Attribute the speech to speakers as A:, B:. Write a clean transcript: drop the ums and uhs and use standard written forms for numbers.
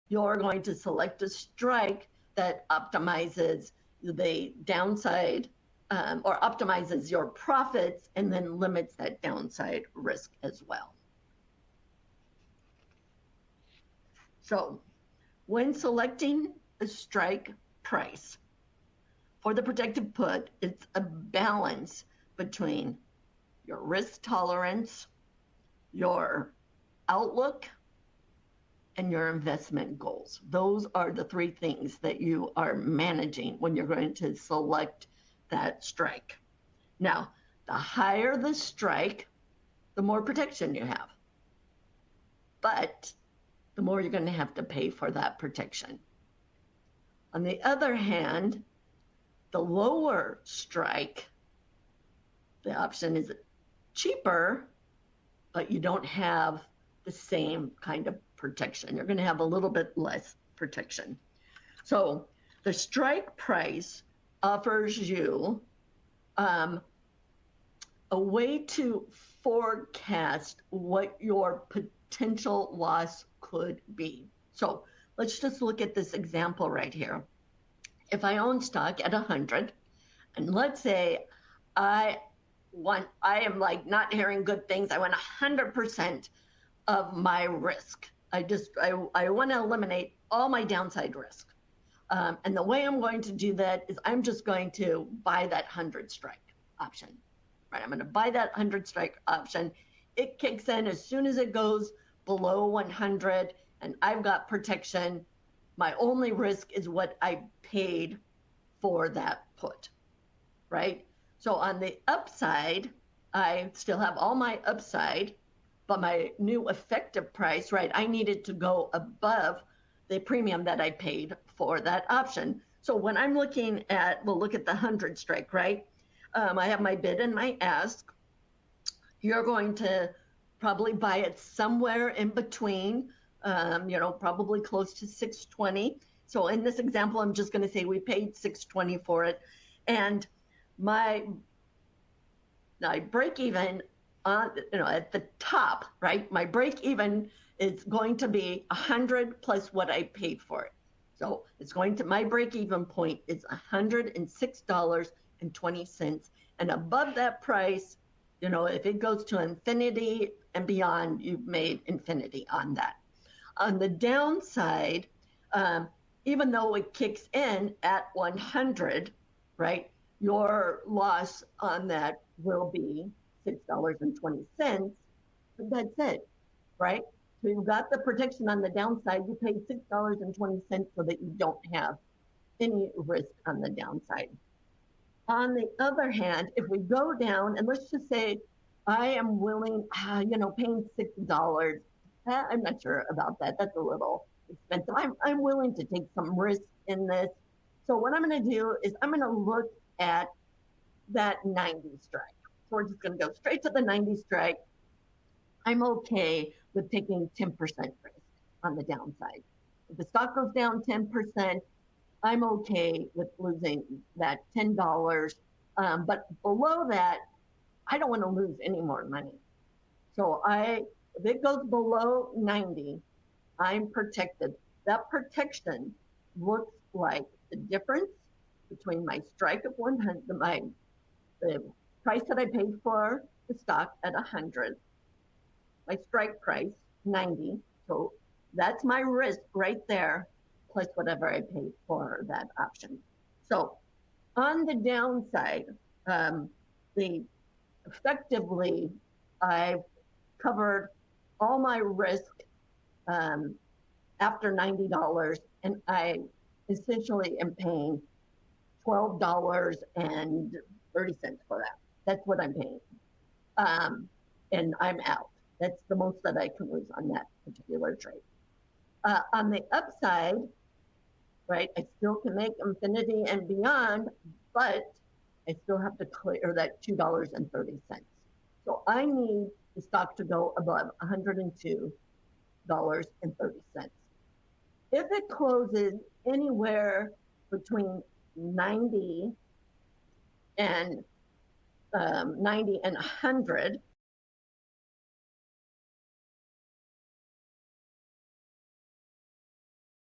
A: you're going to select a strike that optimizes the downside or optimizes your profits and then limits that downside risk as well. So when selecting a strike price for the protected put, it's a balance between your risk tolerance, your outlook, and your investment goals. Those are the three things that you are managing when you're going to select that strike. Now, the higher the strike, the more protection you have. But the more you're going to have to pay for that protection. On the other hand, the lower strike, the option is cheaper, but you don't have the same kind of protection. You're going to have a little bit less protection. So the strike price offers you a way to forecast what your potential loss could be. So let's just look at this example right here. If I own stock at 100, and let's say I am like not hearing good things. I want 100% of my risk. I want to eliminate all my downside risk. And the way I'm going to do that is I'm just going to buy that 100 strike option, right? I'm going to buy that 100 strike option. It kicks in as soon as it goes below 100 and I've got protection. My only risk is what I paid for that put, right? So on the upside, I still have all my upside, but my new effective price, right? I needed to go above the premium that I paid for that option. So when I'm looking at, we'll look at the 100 strike, right? I have my bid and my ask. You're going to probably buy it somewhere in between, probably close to 620. So in this example, I'm just going to say we paid 620 for it. And my break even at the top, right? My break even is going to be 100 plus what I paid for it. So it's going to, my break even point is $106.20. And above that price, if it goes to infinity and beyond, you've made infinity on that. On the downside, even though it kicks in at 100, right, your loss on that will be $6.20. But that's it, right? So you've got the protection on the downside. You paid $6.20 so that you don't have any risk on the downside. On the other hand, if we go down and let's just say I am willing, paying $6. I'm not sure about that. That's a little expensive. I'm willing to take some risk in this. So what I'm going to do is I'm going to look at that 90 strike. So we're just going to go straight to the 90 strike. I'm okay with taking 10% risk on the downside. If the stock goes down 10%, I'm okay with losing that $10. But below that, I don't want to lose any more money. So if it goes below 90, I'm protected. That protection looks like the difference between my strike of 100, the price that I paid for the stock at 100, my strike price 90. So that's my risk right there, plus whatever I paid for that option. So on the downside, effectively, I've covered all my risk after $90, and I essentially am paying $12.30 for that. That's what I'm paying. And I'm out. That's the most that I can lose on that particular trade. On the upside, right, I still can make infinity and beyond, but I still have to clear that $2.30. So I need the stock to go above $102.30. If it closes anywhere between 90 and 100,